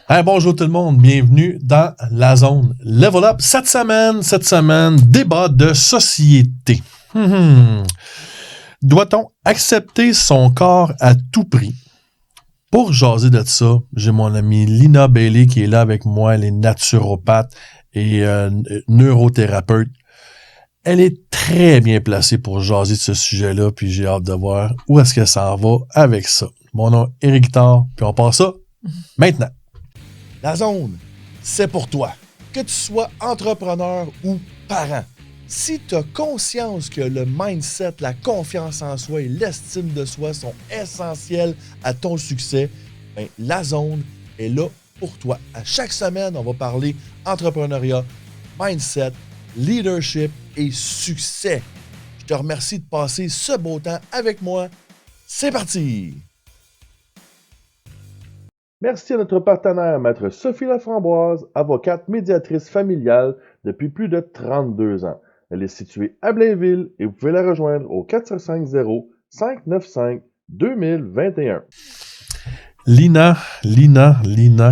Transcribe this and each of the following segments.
Hey, bonjour tout le monde, bienvenue dans la zone Level Up. Cette semaine, débat de société. Doit-on accepter son corps à tout prix? Pour jaser de ça, j'ai mon amie Lina Bailey qui est là avec moi. Elle est naturopathe et neurothérapeute. Elle est très bien placée pour jaser de ce sujet-là, puis j'ai hâte de voir où est-ce que ça en va avec ça. Mon nom est Éric Guitard, puis on passe ça maintenant. La zone, c'est pour toi. Que tu sois entrepreneur ou parent. Si tu as conscience que le mindset, la confiance en soi et l'estime de soi sont essentiels à ton succès, ben, la zone est là pour toi. À chaque semaine, on va parler entrepreneuriat, mindset, leadership et succès. Je te remercie de passer ce beau temps avec moi. C'est parti! Merci à notre partenaire, Maître Sophie Laframboise, avocate médiatrice familiale depuis plus de 32 ans. Elle est située à Blainville et vous pouvez la rejoindre au 450-595-2021. Lina,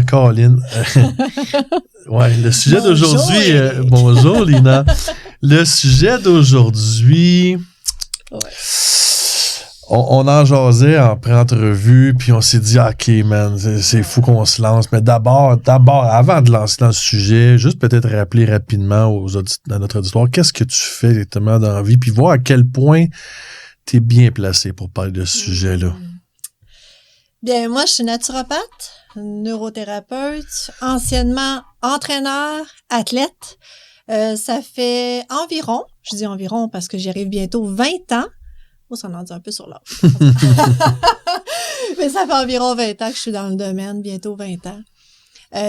Caroline. Ouais, le sujet d'aujourd'hui... bonjour, Lina. Le sujet d'aujourd'hui... Ouais. On en jasait en pré-entrevue, puis on s'est dit, OK, man, c'est fou qu'on se lance. Mais d'abord, avant de lancer dans le sujet, juste peut-être rappeler rapidement à notre auditoire, qu'est-ce que tu fais exactement dans la vie, puis voir à quel point tu es bien placé pour parler de ce sujet-là. Bien, moi, je suis naturopathe, neurothérapeute, anciennement entraîneur, athlète. Ça fait environ, je dis environ parce que j'y arrive bientôt 20 ans. Oh, ça en dit un peu sur l'âge. Mais ça fait environ 20 ans que je suis dans le domaine, bientôt 20 ans.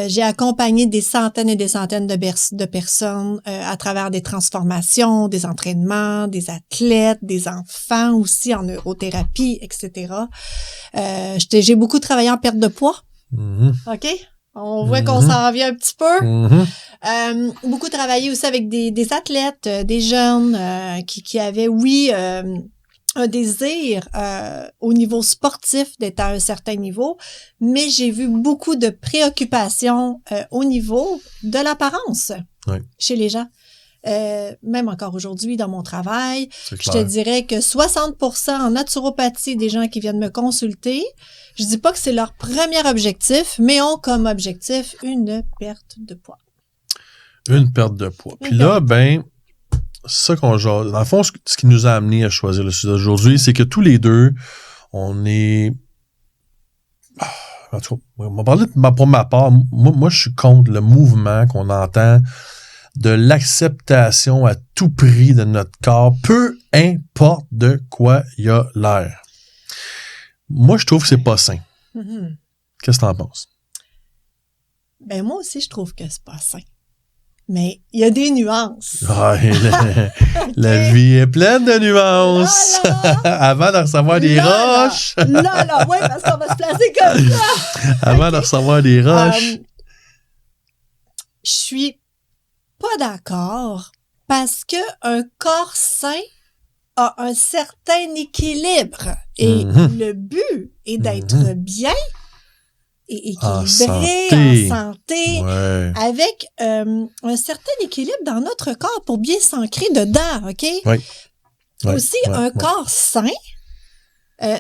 J'ai accompagné des centaines et des centaines de personnes à travers des transformations, des entraînements, des athlètes, des enfants aussi en neurothérapie, etc. J'ai beaucoup travaillé en perte de poids. Mm-hmm. OK? On voit qu'on s'en vient un petit peu. Mm-hmm. Beaucoup travaillé aussi avec des athlètes, des jeunes qui avaient, oui... un désir au niveau sportif d'être à un certain niveau, mais j'ai vu beaucoup de préoccupations au niveau de l'apparence chez les gens. Même encore aujourd'hui, dans mon travail, je te dirais que 60% en naturopathie des gens qui viennent me consulter, je dis pas que c'est leur premier objectif, mais ont comme objectif une perte de poids. Une perte de poids. Puis là, ben... ça qu'on jase. Dans le fond, ce qui nous a amené à choisir le sujet d'aujourd'hui, c'est que tous les deux, on est... En tout cas, on va parler pour ma part. Moi, je suis contre le mouvement qu'on entend de l'acceptation à tout prix de notre corps, peu importe de quoi il a l'air. Moi, je trouve que c'est pas sain. Mm-hmm. Qu'est-ce que t'en penses? Ben, moi aussi, je trouve que c'est pas sain. Mais il y a des nuances. Ouais, la vie est pleine de nuances. Avant de recevoir des roches. Là, ouais, parce qu'on va se placer comme ça. Avant de recevoir des roches. Je suis pas d'accord parce que un corps sain a un certain équilibre. Et le but est d'être bien et équilibré, en santé, avec un certain équilibre dans notre corps pour bien s'ancrer dedans, OK? Oui. Aussi, un corps sain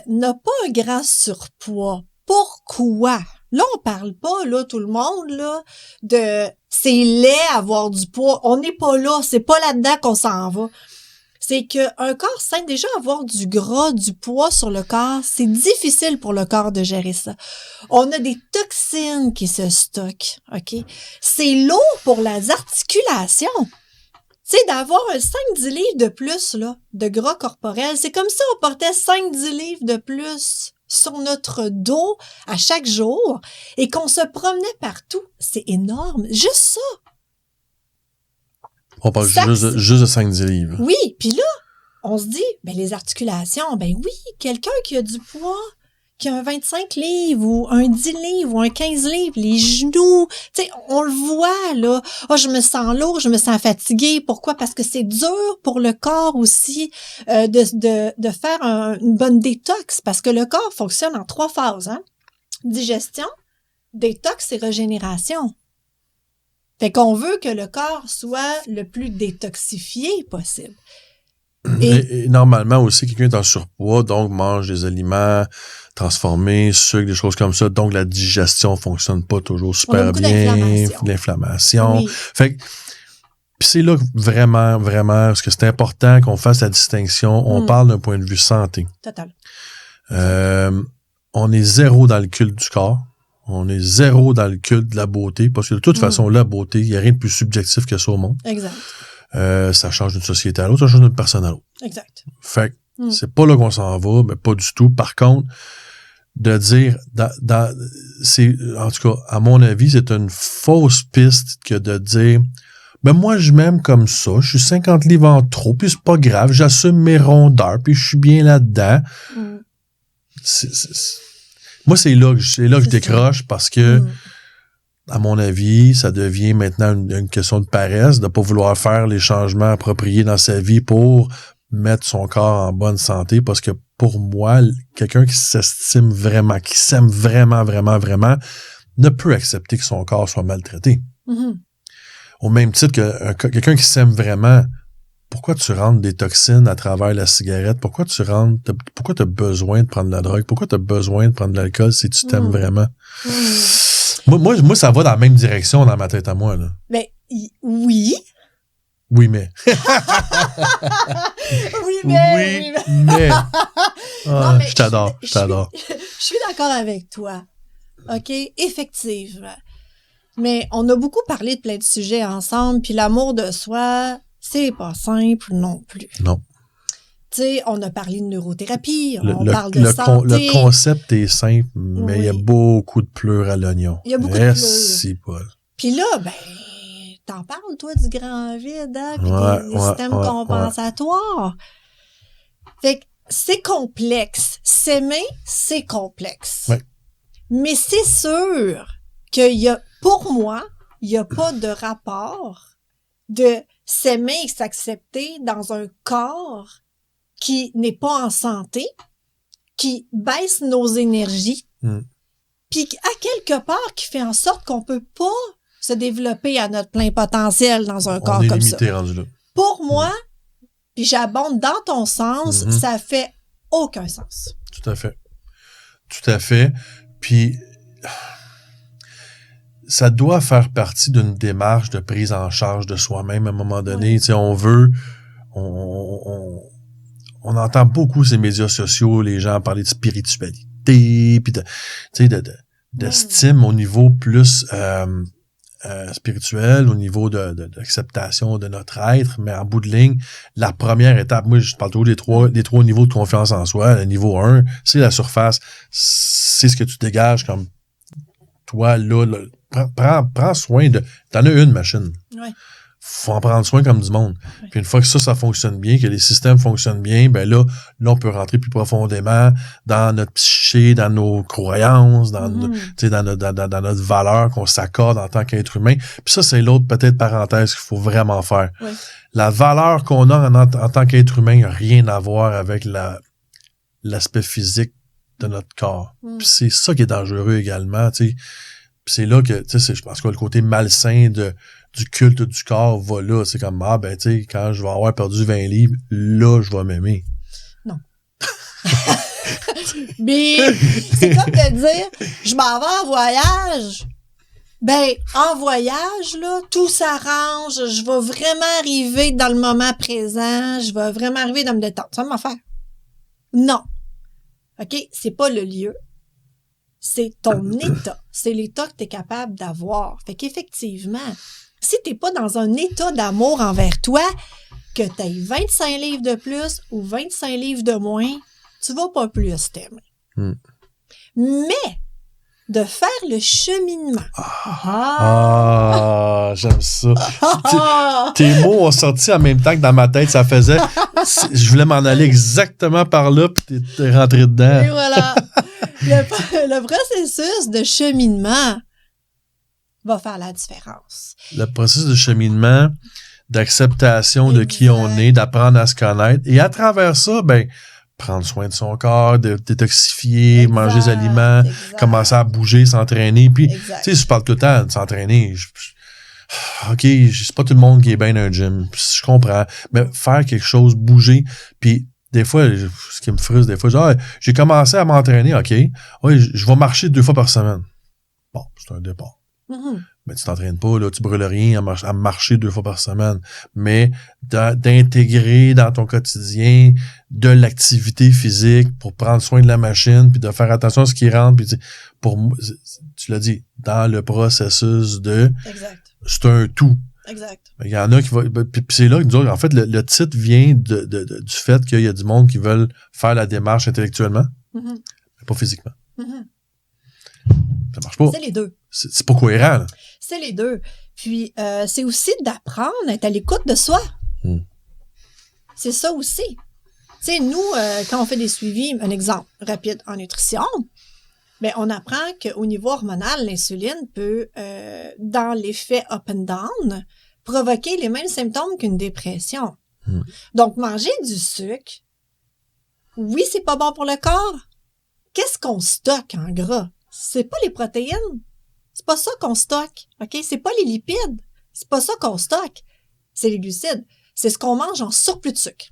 n'a pas un grand surpoids. Pourquoi? Là, on parle pas, là, tout le monde, là, de c'est laid avoir du poids. On n'est pas là, c'est pas là-dedans qu'on s'en va. C'est qu'un corps sain, déjà avoir du gras, du poids sur le corps, c'est difficile pour le corps de gérer ça. On a des toxines qui se stockent, OK? C'est lourd pour les articulations. Tu sais, d'avoir un 5-10 livres de plus, là, de gras corporel, c'est comme si on portait 5-10 livres de plus sur notre dos à chaque jour et qu'on se promenait partout. C'est énorme. Juste ça. On parle juste de 5-10 livres. Oui, puis là, on se dit, ben les articulations, ben oui, quelqu'un qui a du poids, qui a un 25 livres ou un 10 livres ou un 15 livres, les genoux, tu sais, on le voit, là. Ah, je me sens lourd, je me sens fatiguée. Pourquoi? Parce que c'est dur pour le corps aussi de faire une bonne détox parce que le corps fonctionne en 3 phases, hein. Digestion, détox et régénération. Fait qu'on veut que le corps soit le plus détoxifié possible. Et normalement aussi, quelqu'un est en surpoids, donc mange des aliments transformés, sucre, des choses comme ça. Donc, la digestion fonctionne pas toujours super bien. L'inflammation. Oui. Fait que, puis c'est là que vraiment, parce que c'est important qu'on fasse la distinction. On parle d'un point de vue santé. Total. On est zéro dans le culte du corps. On est zéro dans le culte de la beauté. Parce que de toute façon, la beauté, il n'y a rien de plus subjectif que ça au monde. Exact. Ça change d'une société à l'autre, ça change d'une personne à l'autre. Exact. Fait que c'est pas là qu'on s'en va, mais pas du tout. Par contre, de dire, c'est, en tout cas, à mon avis, c'est une fausse piste que de dire, ben moi, je m'aime comme ça, je suis 50 livres en trop, puis c'est pas grave, j'assume mes rondeurs, puis je suis bien là-dedans. Moi, c'est là que je décroche parce que, à mon avis, ça devient maintenant une question de paresse, de pas vouloir faire les changements appropriés dans sa vie pour mettre son corps en bonne santé, parce que pour moi, quelqu'un qui s'estime vraiment, qui s'aime vraiment, ne peut accepter que son corps soit maltraité. Au même titre que quelqu'un qui s'aime vraiment, pourquoi tu rentres des toxines à travers la cigarette? Pourquoi t'as besoin de prendre de la drogue? Pourquoi t'as besoin de prendre de l'alcool si tu t'aimes vraiment? Moi, ça va dans la même direction dans ma tête à moi, là. Ben, oui. Oui, mais. Oui, mais. Ah, Non, mais je t'adore. Je suis d'accord avec toi. OK? Effectivement. Mais on a beaucoup parlé de plein de sujets ensemble, puis l'amour de soi, c'est pas simple non plus. Non. Tu sais, on a parlé de neurothérapie, on parle de santé. Le concept est simple, mais il y a beaucoup de pleurs à l'oignon. Il y a beaucoup de pleurs. Merci, Paul. Puis là, ben, t'en parles, toi, du grand vide, hein, puis des systèmes compensatoires. Fait que c'est complexe. S'aimer, c'est complexe. Ouais. Mais c'est sûr qu'il y a, pour moi, il n'y a pas de rapport de s'aimer et s'accepter dans un corps qui n'est pas en santé, qui baisse nos énergies, puis à quelque part qui fait en sorte qu'on peut pas se développer à notre plein potentiel dans un corps comme ça. On est limité rendu là. Pour moi, puis j'abonde dans ton sens, ça fait aucun sens. Tout à fait. Tout à fait. Puis ça doit faire partie d'une démarche de prise en charge de soi-même à un moment donné. Tu sais, on entend beaucoup ces médias sociaux, les gens parler de spiritualité, puis d'estime au niveau plus spirituel, au niveau d'acceptation de notre être, mais en bout de ligne, la première étape, moi je parle toujours des trois niveaux de confiance en soi. Le niveau 1, c'est la surface, c'est ce que tu dégages comme toi, là prends soin de... T'en as une machine. Ouais. Faut en prendre soin comme du monde. Ouais. Puis une fois que ça fonctionne bien, que les systèmes fonctionnent bien, ben là, on peut rentrer plus profondément dans notre psyché, dans nos croyances, dans notre valeur qu'on s'accorde en tant qu'être humain. Puis ça, c'est l'autre peut-être parenthèse qu'il faut vraiment faire. Ouais. La valeur qu'on a en tant qu'être humain n'a rien à voir avec l'aspect physique de notre corps. Puis c'est ça qui est dangereux également, tu sais. Puis c'est là que, tu sais, je pense que le côté malsain du culte du corps va là. C'est comme, tu sais, quand je vais avoir perdu 20 livres, là, je vais m'aimer. Non. Mais c'est comme de dire, je m'en vais en voyage. Ben, en voyage, là, tout s'arrange. Je vais vraiment arriver dans le moment présent. Je vais vraiment arriver dans me détendre. Ça va m'en faire. Non. OK? C'est pas le lieu. C'est ton état. C'est l'état que tu es capable d'avoir. Fait qu'effectivement, si tu n'es pas dans un état d'amour envers toi, que tu aies 25 livres de plus ou 25 livres de moins, tu vas pas plus t'aimer. Mais de faire le cheminement. J'aime ça. Tes mots ont sorti en même temps que dans ma tête, ça faisait... Je voulais m'en aller exactement par là, puis t'es rentré dedans. Et voilà. Le processus de cheminement va faire la différence. Le processus de cheminement, d'acceptation de qui on est, d'apprendre à se connaître. Et à travers ça, ben, prendre soin de son corps, de détoxifier, Exact, manger des aliments, exact. commencer à bouger, s'entraîner. Puis, tu Exact. sais, je parle tout le temps de s'entraîner. OK, c'est pas tout le monde qui est bien dans un gym. Je comprends. Mais faire quelque chose, bouger. Puis, des fois, ce qui me frustre, des fois, genre, j'ai commencé à m'entraîner, OK. Oui, je vais marcher 2 fois par semaine. Bon, c'est un départ. Mhm. Mais tu t'entraînes pas, là, tu brûles rien à marcher 2 fois par semaine. Mais d'intégrer dans ton quotidien de l'activité physique pour prendre soin de la machine, puis de faire attention à ce qui rentre, puis pour moi, tu l'as dit, dans le processus de... Exact. C'est un tout. Exact. Il y en a qui vont... Puis c'est là que nous autres, en fait, le titre vient du fait qu'il y a du monde qui veulent faire la démarche intellectuellement, Mhm. mais pas physiquement. Mhm. Ça marche pas. C'est les deux. C'est pas cohérent, là. C'est les deux. Puis, c'est aussi d'apprendre à être à l'écoute de soi. C'est ça aussi. Tu sais, nous, quand on fait des suivis, un exemple rapide en nutrition, ben, on apprend qu'au niveau hormonal, l'insuline peut, dans l'effet up and down, provoquer les mêmes symptômes qu'une dépression. Donc, manger du sucre, oui, c'est pas bon pour le corps. Qu'est-ce qu'on stocke en gras? C'est pas les protéines. C'est pas ça qu'on stocke, OK? C'est pas les lipides. C'est pas ça qu'on stocke. C'est les glucides. C'est ce qu'on mange en surplus de sucre.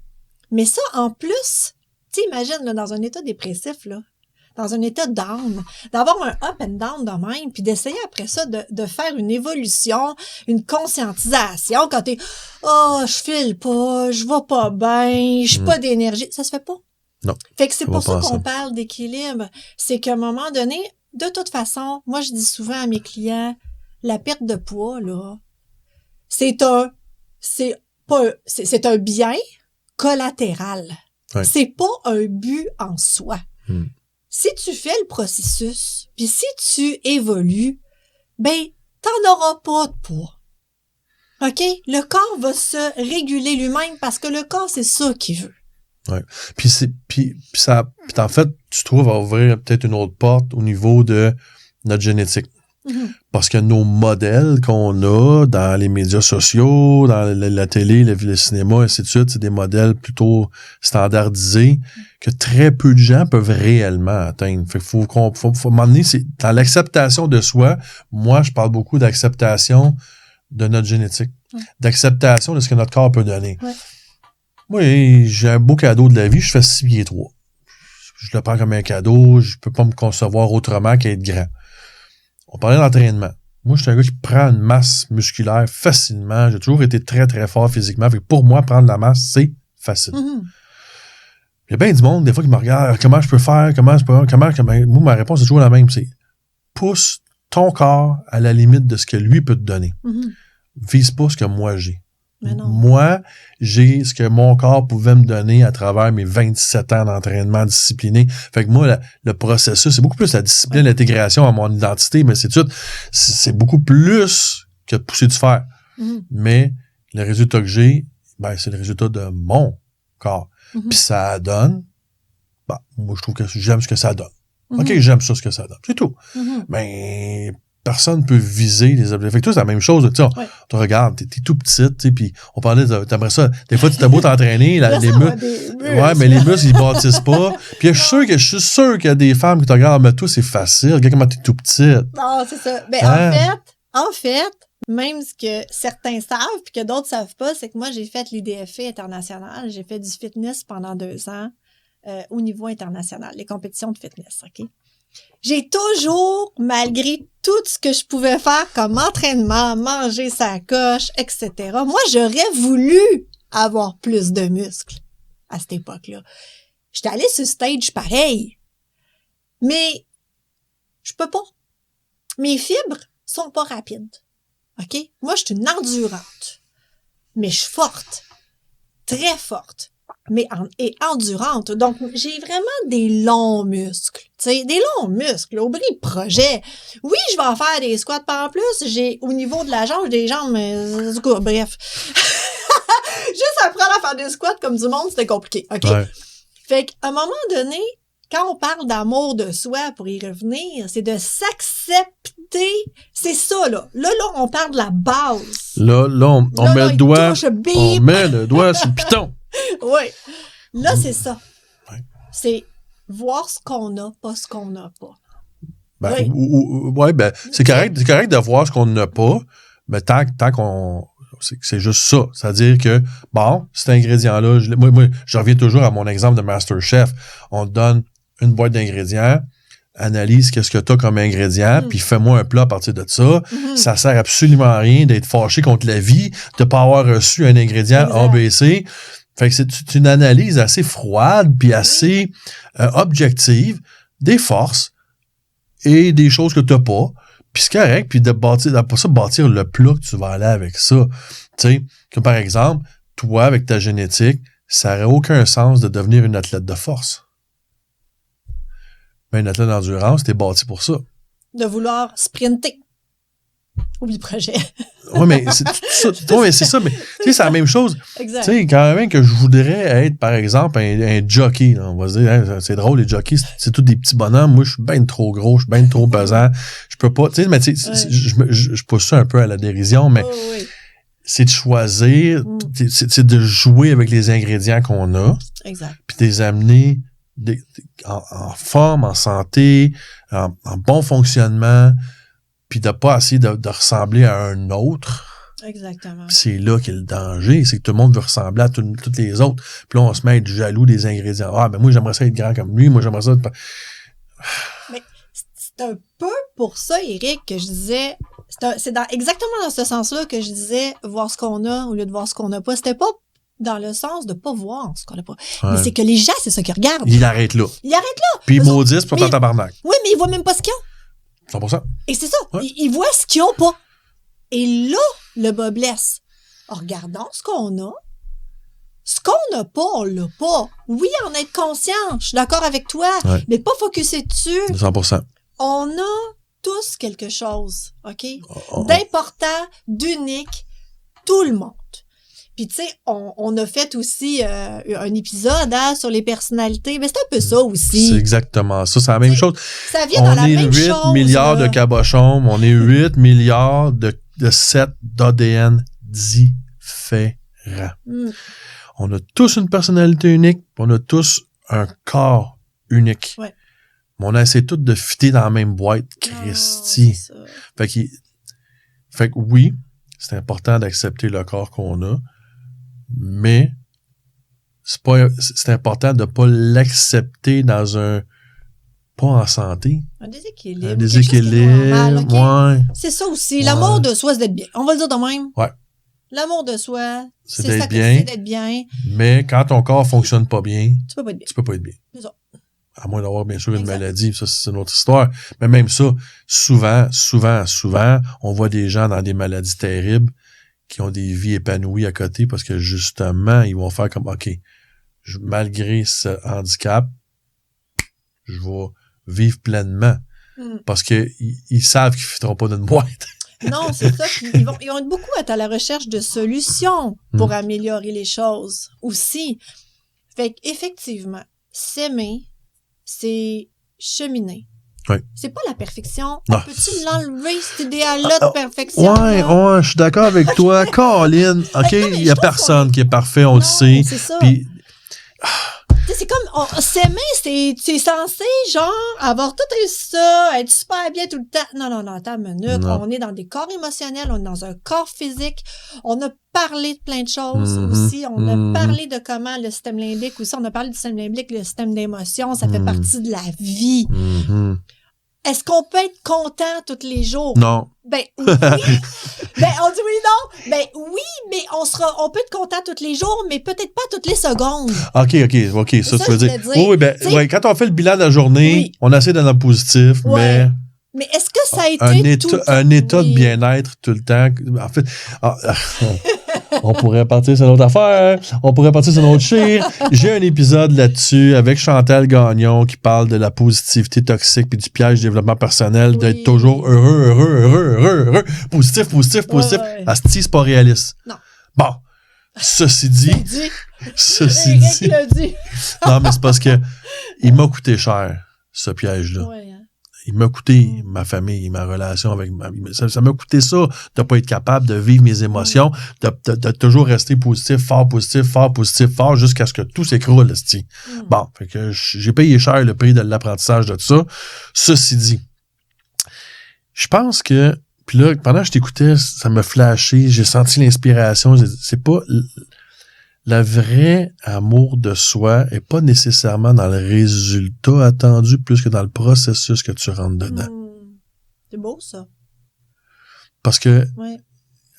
Mais ça, en plus, tu imagines, là, dans un état dépressif, là, dans un état down, d'avoir un up and down de même, puis d'essayer après ça de faire une évolution, une conscientisation quand t'es « Oh, je file pas, je vais pas bien, j'ai pas d'énergie », ça se fait pas. Non. Fait que c'est Ça pour va ça pas qu'on ensemble. parle d'équilibre. C'est qu'à un moment donné, de toute façon, moi je dis souvent à mes clients, la perte de poids, là, c'est un bien collatéral. Ouais. C'est pas un but en soi. Hmm. Si tu fais le processus, puis si tu évolues, ben, t'en auras pas de poids. OK? Le corps va se réguler lui-même parce que le corps, c'est ça qu'il veut. Ouais. Puis en fait, tu trouves à ouvrir peut-être une autre porte au niveau de notre génétique. Mhm. Parce que nos modèles qu'on a dans les médias sociaux, dans la télé, le cinéma, ainsi de suite, c'est des modèles plutôt standardisés que très peu de gens peuvent réellement atteindre. Fait qu'il faut m'emmener, c'est dans l'acceptation de soi. Moi, je parle beaucoup d'acceptation de notre génétique, d'acceptation de ce que notre corps peut donner. Ouais. Moi, j'ai un beau cadeau de la vie, je fais 6 pieds 3. Je le prends comme un cadeau, je peux pas me concevoir autrement qu'être grand. On parlait d'entraînement. Moi, je suis un gars qui prend une masse musculaire facilement. J'ai toujours été très, très fort physiquement. Fait que pour moi, prendre la masse, c'est facile. Mhm. Il y a bien du monde, des fois, qui me regarde, comment je peux faire, comment. Moi, ma réponse est toujours la même, c'est pousse ton corps à la limite de ce que lui peut te donner. Mhm. Vise pas ce que moi j'ai. Mais non. Moi, j'ai ce que mon corps pouvait me donner à travers mes 27 ans d'entraînement discipliné. Fait que moi, le processus, c'est beaucoup plus la discipline, l'intégration à mon identité, mais c'est beaucoup plus que de pousser du fer. Mhm. Mais le résultat que j'ai, ben, c'est le résultat de mon corps. Mhm. Puis ça donne, ben, moi, je trouve que j'aime ce que ça donne. Mhm. OK, j'aime ça, ce que ça donne. C'est tout. Mhm. Mais personne peut viser les objectifs. Fait que toi, c'est la même chose. Tu sais, Ouais. tu regardes, t'es tout petite, tu sais, puis on parlait t'aimerais ça. Des fois, tu t'as beau t'entraîner, Là, les ça va muscles. des muscles. Ouais, mais les muscles, ils bâtissent pas. Puis je suis sûr qu'il y a des femmes qui te regardent, mais toi, c'est facile. Regarde comment t'es tout petite. Non, c'est ça. Ben, Hein? en fait, même ce que certains savent puis que d'autres savent pas, c'est que moi, j'ai fait l'IDFA international. J'ai fait du fitness pendant 2 ans au niveau international, les compétitions de fitness, OK? J'ai toujours, malgré tout ce que je pouvais faire comme entraînement, manger sa coche, etc., moi, j'aurais voulu avoir plus de muscles à cette époque-là. J'étais allée sur stage pareil, mais je peux pas. Mes fibres sont pas rapides. OK? Moi, je suis une endurante. Mais je suis forte. Très forte. Mais endurante. Donc, j'ai vraiment des longs muscles. Tu sais, des longs muscles. Oublie le projet. Oui, je vais en faire des squats. Pas en plus, j'ai, au niveau de la jambe, des jambes, mais, du coup, bref. Juste apprendre à faire des squats comme du monde, c'était compliqué. OK? Ouais. Fait qu'à un moment donné, quand on parle d'amour de soi, pour y revenir, c'est de s'accepter. C'est ça, là. Là, on parle de la base. Là, on met le doigt. Touche, bip. On met le doigt sur le piton. Oui. Là, c'est ça. Ouais. C'est voir ce qu'on a, pas ce qu'on n'a pas. Ben, Oui. ben, c'est correct de voir ce qu'on n'a pas, mais tant qu'on... C'est juste ça. C'est-à-dire que, bon, cet ingrédient-là, moi, je reviens toujours à mon exemple de MasterChef. On te donne une boîte d'ingrédients, analyse qu'est-ce que tu as comme ingrédient, puis fais-moi un plat à partir de ça. Ça sert absolument à rien d'être fâché contre la vie, de pas avoir reçu un ingrédient A, B, C. Fait que c'est une analyse assez froide, puis assez objective des forces et des choses que tu n'as pas. Puis c'est correct, puis après ça, bâtir le plat que tu vas aller avec ça. Tu sais, que par exemple, toi, avec ta génétique, ça n'aurait aucun sens de devenir une athlète de force. Mais une athlète d'endurance, t'es bâti pour ça. De vouloir sprinter. Oublie le projet. Oui, mais c'est ça. Mais tu sais, c'est la même chose. Exact. Tu sais, quand même que je voudrais être, par exemple, un jockey. Là, on va se dire, hein, c'est drôle, les jockeys, c'est tous des petits bonhommes. Moi, je suis bien trop gros, je suis bien trop pesant. Je peux pas, tu sais, mais tu sais, je pousse ça un peu à la dérision, mais c'est de choisir, c'est de jouer avec les ingrédients qu'on a. Exact. Puis de les amener en forme, en santé, en bon fonctionnement, puis de pas essayer de ressembler à un autre. Exactement. Puis c'est là qu'est le danger, c'est que tout le monde veut ressembler à toutes les autres. Puis là, on se met à être jaloux des ingrédients. Ah, ben moi, j'aimerais ça être grand comme lui, moi, j'aimerais ça être... Mais c'est un peu pour ça, Éric, que je disais... C'est exactement dans ce sens-là que je disais voir ce qu'on a au lieu de voir ce qu'on n'a pas. C'était pas dans le sens de pas voir ce qu'on n'a pas. Ouais. Mais c'est que les gens, c'est ça qu'ils regardent. Il arrête là. Ils arrêtent là. Puis ils Eux maudissent pour mais- ton tabarnak. Oui, mais ils voient même pas ce qu'ils ont. 100%. Et c'est ça. Ouais. Ils voient ce qu'ils ont pas. Et là, le bas blesse. Regardons ce qu'on a. Ce qu'on n'a pas, on l'a pas. Oui, en être conscient. Je suis d'accord avec toi. Ouais. Mais pas focusser dessus. 100%. On a tous quelque chose, OK? Oh. D'important, d'unique, tout le monde. Puis, tu sais, on a fait aussi un épisode sur les personnalités, mais c'est un peu ça aussi. C'est exactement ça. C'est la même chose. Ça vient dans la On est même 8 chose. milliards là. de cabochons, on est 8 milliards de sets d'ADN différents. Mm. On a tous une personnalité unique, on a tous un corps unique. Ouais. Mais on essaie tous de fitter dans la même boîte, Non, Christy. c'est ça. Fait que oui, c'est important d'accepter le corps qu'on a, mais c'est important de pas l'accepter dans un pas en santé. Un déséquilibre. Un quelque chose qui est déséquilibre. normal, OK? Ouais. C'est ça aussi. Ouais. L'amour de soi, c'est d'être bien. On va le dire de même. Ouais. L'amour de soi, C'est c'est d'être ça que bien. c'est d'être bien. Mais quand ton corps fonctionne pas bien, Tu peux pas être bien. tu peux pas être bien. C'est ça. À moins d'avoir, bien sûr, une Exact. maladie, ça, c'est une autre histoire. Mais même ça, souvent, on voit des gens dans des maladies terribles qui ont des vies épanouies à côté parce que, justement, ils vont faire comme, OK, malgré ce handicap, je vais vivre pleinement. Mm. Parce que ils savent qu'ils ne fiteront pas d'une boîte. Non, c'est ça. Puis ils vont être beaucoup à la recherche de solutions pour améliorer les choses aussi. Fait qu'effectivement, s'aimer, c'est cheminer. Oui. C'est pas la perfection. Non. Peux-tu l'enlever, cet idéal-là de perfection? Ouais, je suis d'accord avec toi. Colin, OK, non, mais il y a je pense personne qu'on- qui est parfait, on Non, le sait. c'est ça. Puis, Tu sais, c'est comme s'aimer, c'est censé, genre, avoir tout réussi ça, être super bien tout le temps. Non, attends une minute. Non. On est dans des corps émotionnels, on est dans un corps physique. On a parlé de plein de choses Mhm. aussi. On a Mhm. parlé de comment le système limbique aussi. On a parlé du système limbique, le système d'émotion, ça fait Mhm. partie de la vie. mhm. Est-ce qu'on peut être content tous les jours? Non. Ben oui. Ben on dit oui, non. Ben oui, mais on peut être content tous les jours, mais peut-être pas toutes les secondes. OK, ça, ça, tu veux je dire. voulais dire. Oui, ben, Tu sais- ouais, quand on fait le bilan de la journée, Oui. on essaie d'être dans le positif, Ouais. Mais est-ce que ça a été un état de Oui. bien-être tout le temps. En fait, on pourrait partir sur une autre affaire, on pourrait partir sur une autre chire. J'ai un épisode là-dessus avec Chantal Gagnon qui parle de la positivité toxique puis du piège du développement personnel, Oui. d'être toujours heureux, positif. Ouais. Asti, c'est pas réaliste. Non. Bon, ceci dit, Éric l'a dit. non, mais c'est parce que il m'a coûté cher, ce piège-là. Ouais, hein. il m'a coûté ma famille, ma relation avec ça m'a coûté ça de pas être capable de vivre mes émotions, de toujours rester positif, fort, jusqu'à ce que tout s'écroule, esti. Bon, fait que j'ai payé cher le prix de l'apprentissage de tout ça. Ceci dit, je pense que, puis là, pendant que je t'écoutais, ça m'a flashé, j'ai senti l'inspiration, c'est pas... Le vrai amour de soi est pas nécessairement dans le résultat attendu plus que dans le processus que tu rentres dedans. C'est beau, ça. Parce que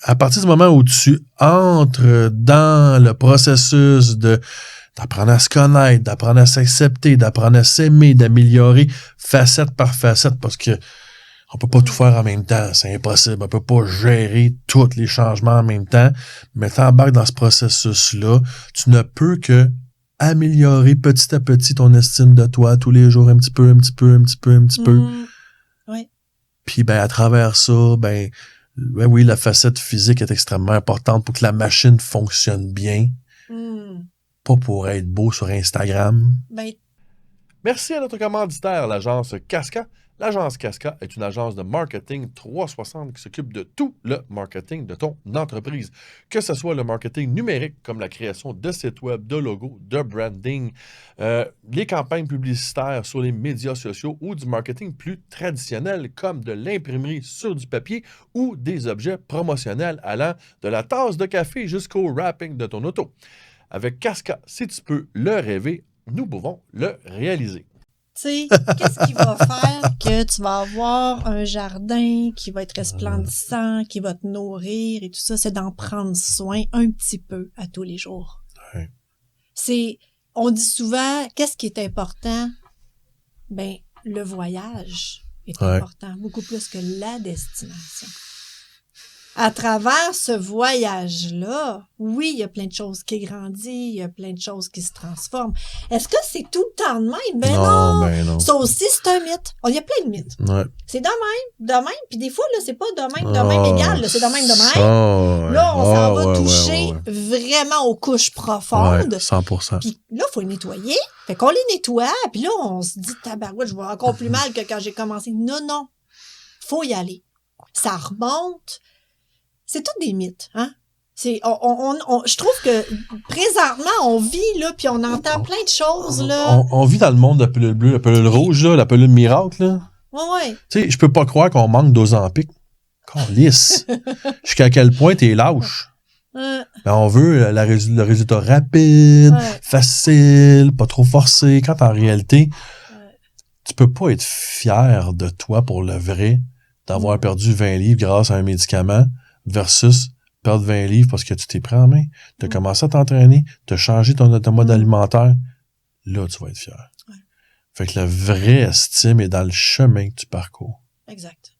à partir du moment où tu entres dans le processus d'apprendre à se connaître, d'apprendre à s'accepter, d'apprendre à s'aimer, d'améliorer facette par facette, parce que on peut pas tout faire en même temps, c'est impossible. On peut pas gérer tous les changements en même temps. Mais t'embarques dans ce processus-là, tu ne peux que améliorer petit à petit ton estime de toi tous les jours, un petit peu. Oui. Puis ben à travers ça, ben oui, la facette physique est extrêmement importante pour que la machine fonctionne bien. Pas pour être beau sur Instagram. Merci à notre commanditaire, l'agence Casca. L'agence Casca est une agence de marketing 360 qui s'occupe de tout le marketing de ton entreprise. Que ce soit le marketing numérique, comme la création de sites web, de logos, de branding, les campagnes publicitaires sur les médias sociaux ou du marketing plus traditionnel, comme de l'imprimerie sur du papier ou des objets promotionnels allant de la tasse de café jusqu'au wrapping de ton auto. Avec Casca, si tu peux le rêver, nous pouvons le réaliser. Tu sais, qu'est-ce qui va faire que tu vas avoir un jardin qui va être resplendissant, qui va te nourrir et tout ça, c'est d'en prendre soin un petit peu à tous les jours. Ouais. On dit souvent, qu'est-ce qui est important? Ben, le voyage est important, beaucoup plus que la destination. À travers ce voyage-là, oui, il y a plein de choses qui grandissent, il y a plein de choses qui se transforment. Est-ce que c'est tout le temps de même? Ben non. Ça aussi, c'est un mythe. Il y a plein de mythes. Ouais. C'est de même. Puis des fois, là, c'est pas de même égal, là, c'est de même. Là, on s'en va toucher vraiment aux couches profondes. 100%. Puis là, il faut les nettoyer. Fait qu'on les nettoie, puis là, on se dit, tabarouette, je vois encore plus mal que quand j'ai commencé. Non. Faut y aller. Ça remonte. C'est tous des mythes, hein? Je trouve que présentement, on vit, là, puis on entend plein de choses, là. On vit dans le monde de la pilule bleue, la pilule rouge, là, la pilule miracle, là. Ouais. Tu sais, je peux pas croire qu'on manque d'Ozempic. Calisse. Jusqu'à quel point t'es lâche. Ben, on veut le résultat rapide, facile, pas trop forcé, quand en réalité, tu peux pas être fier de toi pour le vrai, d'avoir perdu 20 livres grâce à un médicament, versus perdre 20 livres parce que tu t'es pris en main, tu as commencé à t'entraîner, tu as changé ton mode alimentaire. Là, tu vas être fier. Ouais. Fait que la vraie estime est dans le chemin que tu parcours. Exact.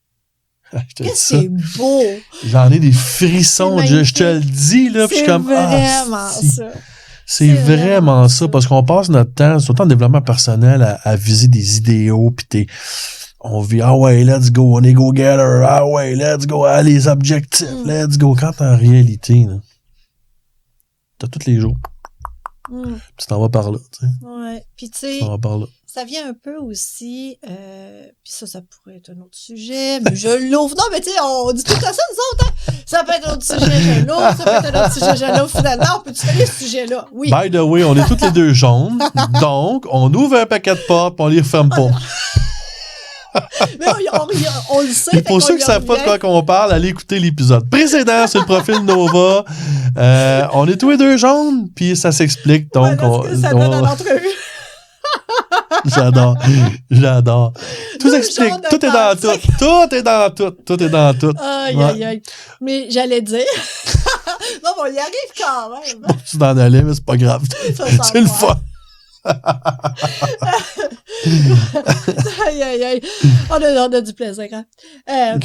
C'est beau! J'en ai des frissons, je te le dis, là, puis je suis comme... Vraiment ça. C'est vraiment ça, parce qu'on passe notre temps, surtout en développement personnel, à viser des idéaux, puis on vit, let's go, on est go-getter, let's go, les objectifs, let's go. Quand en réalité, là, t'as tous les jours. Puis tu t'en vas par là, tu sais. Ouais, puis tu sais, ça vient un peu aussi, puis ça pourrait être un autre sujet, mais je l'ouvre. Non, mais tu sais, on dit tout à ça, nous autres, hein? Ça peut être un autre sujet, je l'ouvre, ça peut être un autre sujet, je l'ouvre. Finalement, on peut-tu faire ce sujet-là? Oui. By the way, on est toutes les deux jaunes, donc on ouvre un paquet de portes, puis on les referme pas. Mais on le sait. Et pour ceux qui ne savent pas de quoi qu'on parle, allez écouter l'épisode précédent sur le profil Nova. On est tous les deux jaunes, puis ça s'explique. Donc, ça donne à l'entrevue. J'adore. Tout s'explique. Tout est dans tout. Tout est dans tout. Aïe. Mais j'allais dire. Non, on y arrive quand même. Tu t'en allais, mais c'est pas grave. C'est le fun. Aïe. On a du plaisir. Hein?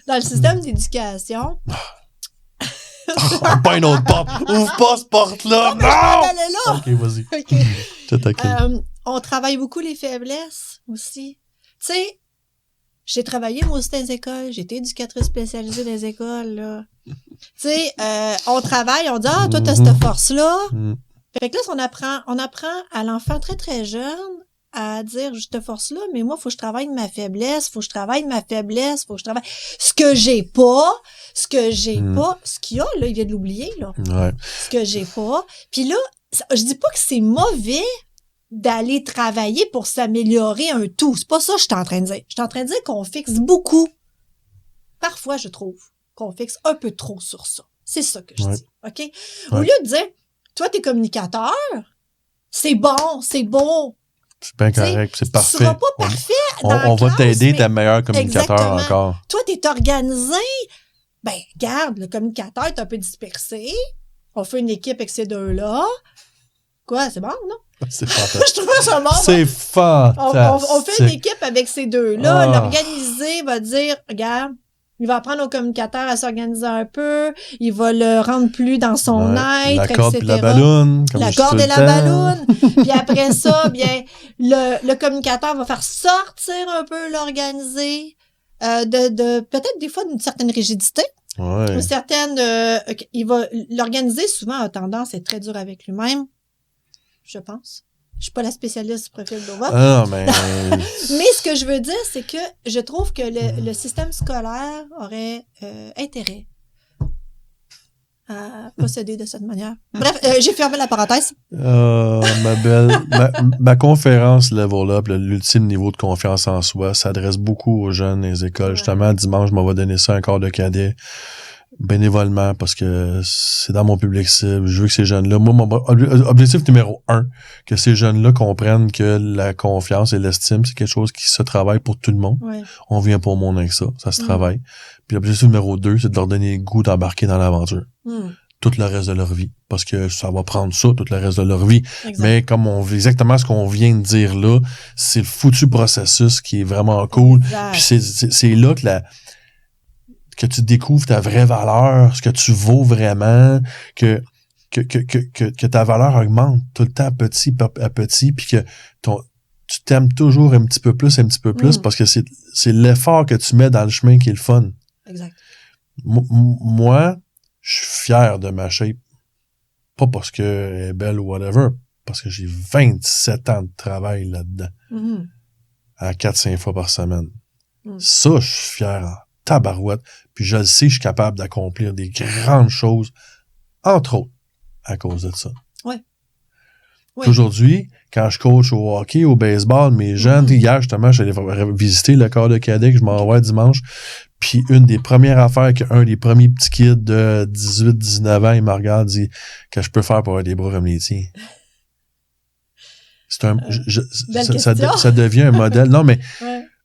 Dans le système d'éducation. Pas une autre porte. Ouvre pas cette porte-là. Non! OK, vas-y. Okay. On travaille beaucoup les faiblesses aussi. Tu sais, j'ai travaillé moi aussi dans les écoles. J'ai été éducatrice spécialisée dans les écoles. Là. Tu sais, on travaille, on dit « toi, t'as cette force-là. Fait que là, on apprend à l'enfant très, très jeune à dire, je te force là, mais moi, faut que je travaille ma faiblesse, faut que je travaille ma faiblesse, faut que je travaille ce que j'ai pas, ce qu'il y a, là, il vient de l'oublier, là. Ouais. Ce que j'ai pas. Puis là, je dis pas que c'est mauvais d'aller travailler pour s'améliorer un tout. C'est pas ça que je suis en train de dire. Je suis en train de dire qu'on fixe beaucoup. Parfois, je trouve qu'on fixe un peu trop sur ça. C'est ça que je dis. OK? Au lieu de dire, toi, t'es communicateur, c'est bon, c'est beau. C'est bien correct, c'est parfait. Tu seras pas parfait on va t'aider, t'es meilleur communicateur exactement. encore. Toi, t'es organisé. Ben, regarde, le communicateur est un peu dispersé. On fait une équipe avec ces deux-là. Quoi, c'est bon, non? C'est fantastique. Je trouve ça bon. C'est fantastique. On fait une équipe avec ces deux-là. L'organiser va dire, regarde, il va apprendre au communicateur à s'organiser un peu. Il va le rendre plus dans son être, la corde etc. et la balloune. La corde et la balloune. Puis après ça, bien, le communicateur va faire sortir un peu l'organiser. De peut-être des fois d'une certaine rigidité. Ouais. Une certaine, il va l'organiser souvent a tendance à être très dur avec lui-même. Je pense. Je suis pas la spécialiste du profil d'Ova. Ah, mais... Mais ce que je veux dire, c'est que je trouve que le système scolaire aurait intérêt à procéder de cette manière. Bref, j'ai fermé la parenthèse. Ma belle, ma conférence Level Up, l'ultime niveau de confiance en soi, s'adresse beaucoup aux jeunes des écoles. Ouais. Justement, dimanche, je m'en vais donner ça à un corps de cadets bénévolement parce que c'est dans mon public cible. Je veux que ces jeunes-là, moi, mon objectif numéro 1, que ces jeunes-là comprennent que la confiance et l'estime, c'est quelque chose qui se travaille pour tout le monde. Ouais. On vient pas au monde avec ça se travaille. Puis l'objectif numéro 2, c'est de leur donner le goût d'embarquer dans l'aventure. Tout le reste de leur vie. Parce que ça va prendre ça, tout le reste de leur vie. Exact. Mais comme exactement ce qu'on vient de dire là, c'est le foutu processus qui est vraiment cool. Exact. Puis c'est là que tu découvres ta vraie valeur, ce que tu vaux vraiment, que ta valeur augmente tout le temps petit à petit, puis que tu t'aimes toujours un petit peu plus, parce que c'est l'effort que tu mets dans le chemin qui est le fun. Exact. Moi, je suis fier de ma shape. Pas parce qu'elle est belle ou whatever, parce que j'ai 27 ans de travail là-dedans. À 4-5 fois par semaine. Ça, je suis fier en tabarouette. Puis je le sais, je suis capable d'accomplir des grandes choses, entre autres, à cause de ça. Oui. Aujourd'hui, quand je coach au hockey, au baseball, mes jeunes, hier, justement, j'allais visiter le corps de cadet que je m'envoie dimanche. Puis une des premières affaires qu'un des premiers petits kids de 18-19 ans, il me regarde, dit que je peux faire pour avoir des bras comme les tiens. C'est ça devient un modèle. Non, mais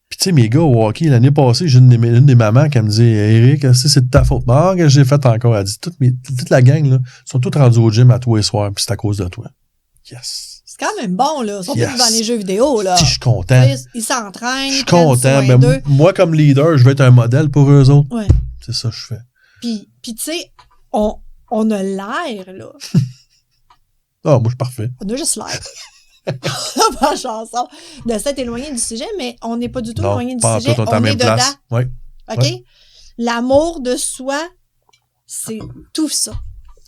puis tu sais, mes gars au hockey, l'année passée, j'ai une des mamans qui me dit « Eric, c'est de ta faute. » Bon, que j'ai fait encore. Elle dit « Toute la gang, là, sont toutes rendus au gym à tous les soirs, puis c'est à cause de toi. » Yes. C'est quand même bon, là. Surtout dans les jeux vidéo, là. Je suis content. Ils s'entraînent. Je suis content. Ben, moi, comme leader, je vais être un modèle pour eux autres. Ouais. C'est ça que je fais. Puis tu sais, on a l'air, là. Ah, moi, je suis parfait. On a juste l'air. On n'a pas chanson de s'être éloigné du sujet, mais on n'est pas du tout éloigné du sujet. On est dedans. Oui. OK? Ouais. L'amour de soi, c'est tout ça.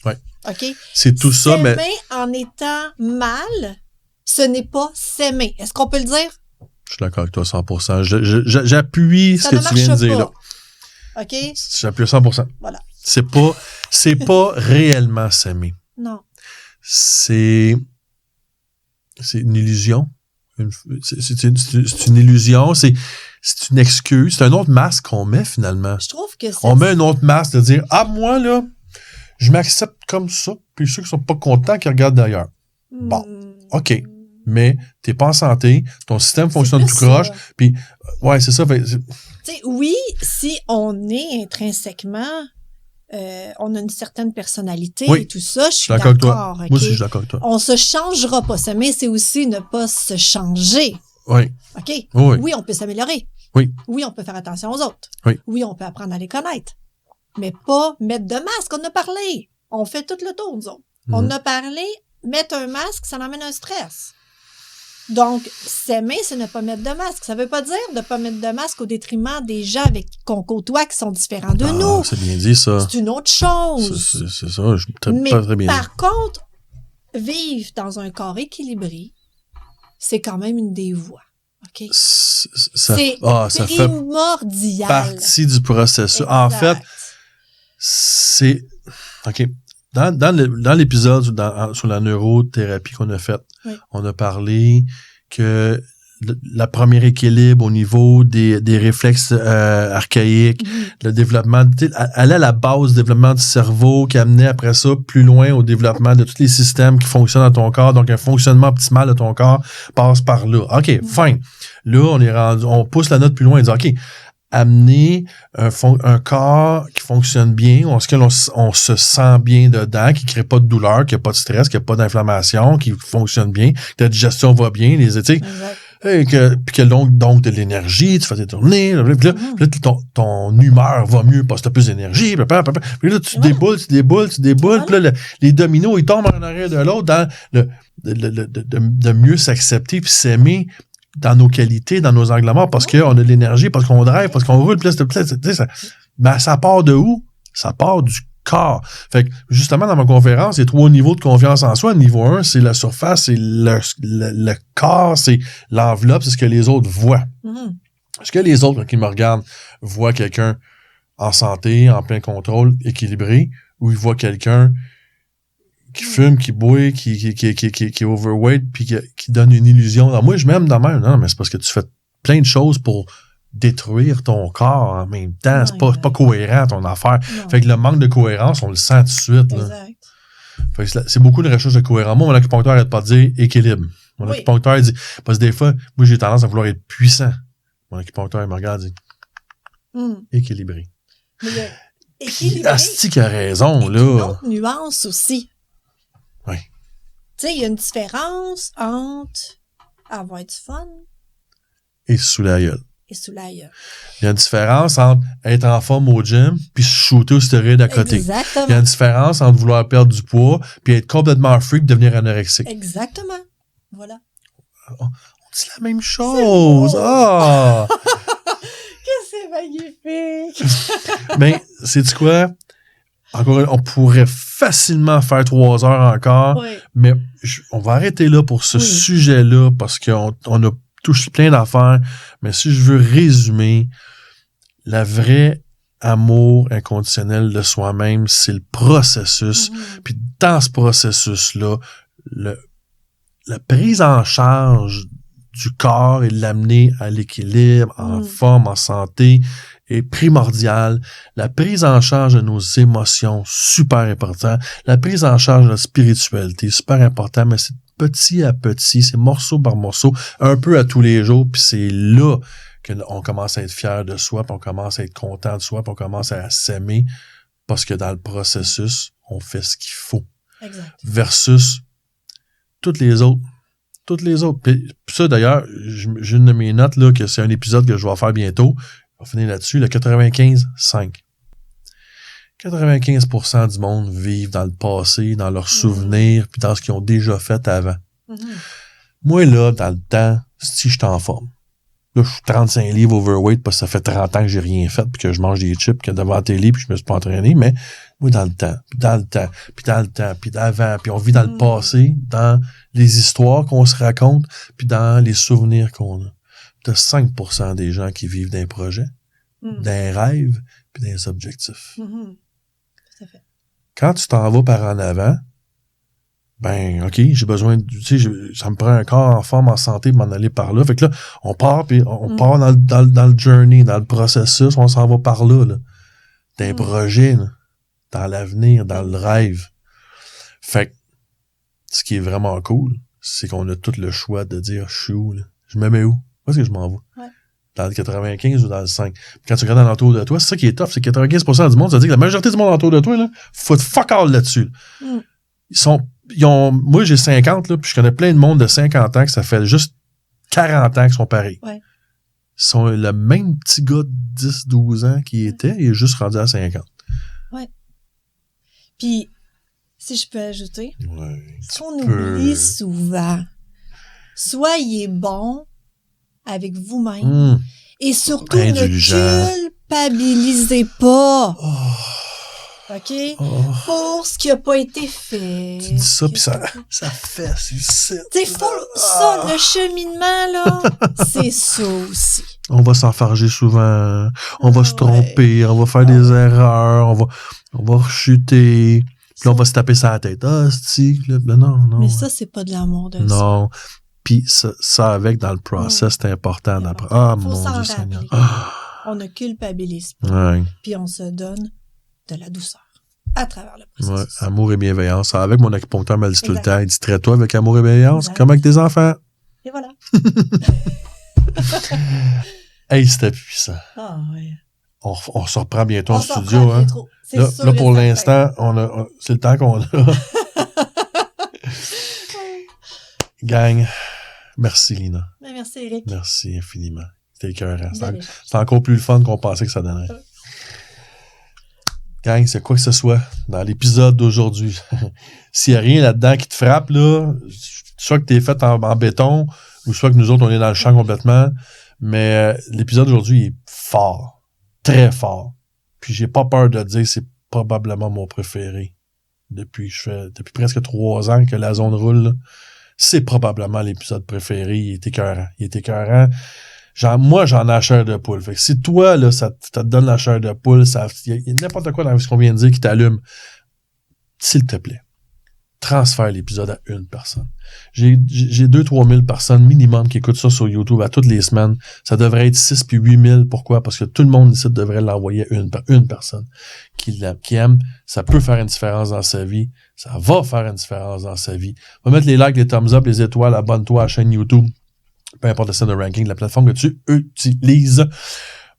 Oui. OK? C'est tout ça, mais... S'aimer en étant mal, ce n'est pas s'aimer. Est-ce qu'on peut le dire? Je suis d'accord avec toi 100%. J'appuie ce que tu viens de dire là. OK? J'appuie 100%. Voilà. C'est pas réellement s'aimer. Non. C'est une illusion. C'est une illusion. C'est une excuse. C'est un autre masque qu'on met finalement. Je trouve que on met un autre masque de dire « Ah, moi, là, je m'accepte comme ça. » Puis ceux qui sont pas contents, qui regardent d'ailleurs. Bon, OK. Mais t'es pas en santé. Ton système fonctionne tout croche. Puis, ouais, c'est ça. Tu sais, oui, si on est intrinsèquement... on a une certaine personnalité et tout ça, je suis d'accord. Okay? Moi aussi, je suis d'accord avec toi. On se changera pas. S'aimer, c'est aussi ne pas se changer. Oui. OK? Oui, on peut s'améliorer. Oui. Oui, on peut faire attention aux autres. Oui. Oui, on peut apprendre à les connaître. Mais pas mettre de masque. On a parlé. On fait tout le tour, nous autres. On a parlé, mettre un masque, ça emmène un stress. Donc, s'aimer, c'est ne pas mettre de masque. Ça veut pas dire de pas mettre de masque au détriment des gens avec qu'on côtoie qui sont différents de nous. C'est bien dit, ça. C'est une autre chose. C'est ça, pas très bien par contre, vivre dans un corps équilibré, c'est quand même une des voies. OK? Ça fait primordial. partie du processus. Exact. En fait, c'est... OK. Dans l'épisode sur la neurothérapie qu'on a fait, oui. on a parlé que la première équilibre au niveau des réflexes archaïques, le développement, aller à la base du développement du cerveau qui amenait après ça plus loin au développement de tous les systèmes qui fonctionnent dans ton corps. Donc, un fonctionnement optimal de ton corps passe par là. OK, fine. Là, on pousse la note plus loin et dit, OK, amener un corps qui fonctionne bien, on se sent bien dedans, qui crée pas de douleur, qui a pas de stress, qui a pas d'inflammation, qui fonctionne bien, que la digestion va bien, les éthiques. Puis que donc de l'énergie, tu fais tes tournées, puis là ton humeur va mieux parce que t'as plus d'énergie, puis là tu déboules, puis là les dominos ils tombent en arrière de l'autre dans de mieux s'accepter puis s'aimer dans nos qualités, dans nos angles morts, parce qu'on a de l'énergie, parce qu'on drive, parce qu'on roule, puis là, ça part de où? Ça part du corps. Fait que, justement, dans ma conférence, il y a 3 niveaux de confiance en soi. Niveau 1, c'est la surface, c'est le corps, c'est l'enveloppe, c'est ce que les autres voient. Est-ce que les autres, qui me regardent, voient quelqu'un en santé, en plein contrôle, équilibré, ou ils voient quelqu'un qui fume, qui boit, qui est overweight, puis qui donne une illusion. Alors, moi, je m'aime de même. Non, mais c'est parce que tu fais plein de choses pour détruire ton corps en même temps. C'est pas cohérent, ton affaire. Non. Fait que le manque de cohérence, on le sent tout de suite. Là. Exact. Fait que c'est beaucoup de recherche de cohérence. Moi, mon acupuncteur arrête pas de dire équilibre. Mon acupuncteur, il dit, parce que des fois, moi, j'ai tendance à vouloir être puissant. Mon acupuncteur, il me regarde et dit, équilibré. Équilibré. Asti qui a raison, là. Une autre nuance aussi. Oui. Tu sais, il y a une différence entre avoir du fun et sous la gueule. Il y a une différence entre être en forme au gym puis se shooter au stéroïde à côté. Exactement. Il y a une différence entre vouloir perdre du poids puis être complètement freak, devenir anorexique. Exactement. Voilà. On dit la même chose. Ah! Que c'est magnifique! Mais, sais-tu quoi? Encore, on pourrait facilement faire 3 heures encore, mais on va arrêter là pour ce sujet-là parce qu'on a touché plein d'affaires. Mais si je veux résumer, la vraie amour inconditionnel de soi-même, c'est le processus. Puis dans ce processus-là, la prise en charge du corps et de l'amener à l'équilibre, en forme, en santé, est primordiale. La prise en charge de nos émotions, super important. La prise en charge de notre spiritualité, super important, mais c'est petit à petit, c'est morceau par morceau, un peu à tous les jours, puis c'est là qu'on commence à être fier de soi, puis on commence à être content de soi, puis on commence à s'aimer, parce que dans le processus, on fait ce qu'il faut. Exact. Versus toutes les autres. Puis ça, d'ailleurs, j'ai une de mes notes, là, que c'est un épisode que je vais faire bientôt. On va finir là-dessus, le 95-5. 95% du monde vivent dans le passé, dans leurs souvenirs, puis dans ce qu'ils ont déjà fait avant. Moi, là, dans le temps, si je suis en forme, là, je suis 35 livres overweight parce que ça fait 30 ans que j'ai rien fait, puis que je mange des chips, que devant la télé, puis je me suis pas entraîné, mais moi, dans le temps, puis d'avant, puis on vit dans le passé, dans les histoires qu'on se raconte, puis dans les souvenirs qu'on a. T'as 5% des gens qui vivent d'un projet, d'un rêve, puis des objectifs. Tout à fait. Quand tu t'en vas par en avant, ben, OK, j'ai besoin de, tu sais, ça me prend un corps en forme, en santé, de m'en aller par là. Fait que là, on part, puis on part dans le journey, dans le processus, on s'en va par là, d'un projet, là, dans l'avenir, dans le rêve. Fait que, ce qui est vraiment cool, c'est qu'on a tout le choix de dire, je suis où, là? Je me mets où? Où est-ce que je m'en vais? Dans le 95 ou dans le 5. Puis quand tu regardes l'entour de toi, c'est ça qui est tough, c'est que 95% du monde, ça veut dire que la majorité du monde autour de toi, là, faut fuck all là-dessus. Moi, j'ai 50, là, puis je connais plein de monde de 50 ans que ça fait juste 40 ans qu'ils sont pareils. Ils sont le même petit gars de 10-12 ans qui était, il est juste rendu à 50. Puis, si je peux ajouter, ce qu'on oublie souvent, soyez bon avec vous-même. Et surtout, ne culpabilisez pas. OK? Pour ce qui n'a pas été fait. Tu dis ça, puis ça fesse ici. Tu sais, ça, le cheminement, là, c'est ça aussi. On va s'enfarger souvent, on va se tromper, on va faire des erreurs, on va rechuter, puis on va se taper sur la tête. Ah, non. Mais ça, c'est pas de l'amour de ça. Non. Puis ça avec, dans le process, c'est important d'apprendre. Ah, Faut mon s'en Dieu Seigneur. On ne culpabilise pas. Ouais. Puis on se donne de la douceur à travers le processus. Ouais, amour et bienveillance. Ça, avec mon acupuncteur me le dit tout le temps. Il dit, traite-toi avec amour et bienveillance, comme avec tes enfants. Et voilà. Hey, c'était puissant. Ah, ouais. On se reprend bientôt en studio. Hein. Sûr, là, pour l'instant, c'est le temps qu'on a. Gang, merci Lina. Ben, merci Eric. Merci infiniment. C'était écœurant. C'est encore plus le fun qu'on pensait que ça donnerait. Gang, c'est quoi que ce soit dans l'épisode d'aujourd'hui. S'il n'y a rien là-dedans qui te frappe, là, soit que tu es fait en béton, ou soit que nous autres, on est dans le champ complètement. Mais l'épisode d'aujourd'hui est fort. Très fort. Puis j'ai pas peur de le dire, c'est probablement mon préféré. Depuis presque 3 ans que la zone roule, là. C'est probablement l'épisode préféré. Il est écœurant. Moi, j'en ai la chair de poule. Fait que si toi, là, ça te donne la chair de poule, il y a n'importe quoi dans ce qu'on vient de dire qui t'allume, s'il te plaît, transfère l'épisode à une personne. J'ai 2-3 000 personnes minimum qui écoutent ça sur YouTube à toutes les semaines. Ça devrait être 6 puis 8 000. Pourquoi? Parce que tout le monde ici devrait l'envoyer à une personne qui aime. Ça peut faire une différence dans sa vie. Ça va faire une différence dans sa vie. Va mettre les likes, les thumbs up, les étoiles, abonne-toi à la chaîne YouTube. Peu importe le site de ranking de la plateforme que tu utilises.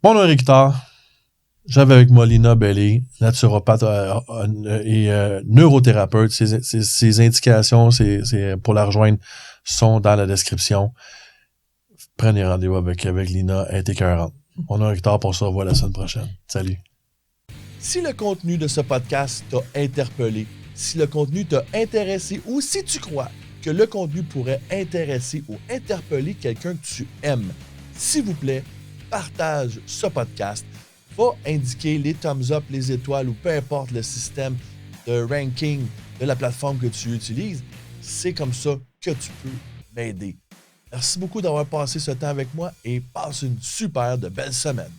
Mon nom est Rick-Tar. J'avais avec moi Lina Bailey, naturopathe et neurothérapeute. Ses indications pour la rejoindre sont dans la description. Prenez rendez-vous avec Lina, elle est écœurante. Mon nom est Rick-Tar, pour ça, on se revoit la semaine prochaine. Salut. Si le contenu de ce podcast t'a interpellé, si le contenu t'a intéressé ou si tu crois que le contenu pourrait intéresser ou interpeller quelqu'un que tu aimes, s'il vous plaît, partage ce podcast. Va indiquer les thumbs up, les étoiles ou peu importe le système de ranking de la plateforme que tu utilises. C'est comme ça que tu peux m'aider. Merci beaucoup d'avoir passé ce temps avec moi et passe une super de belle semaine.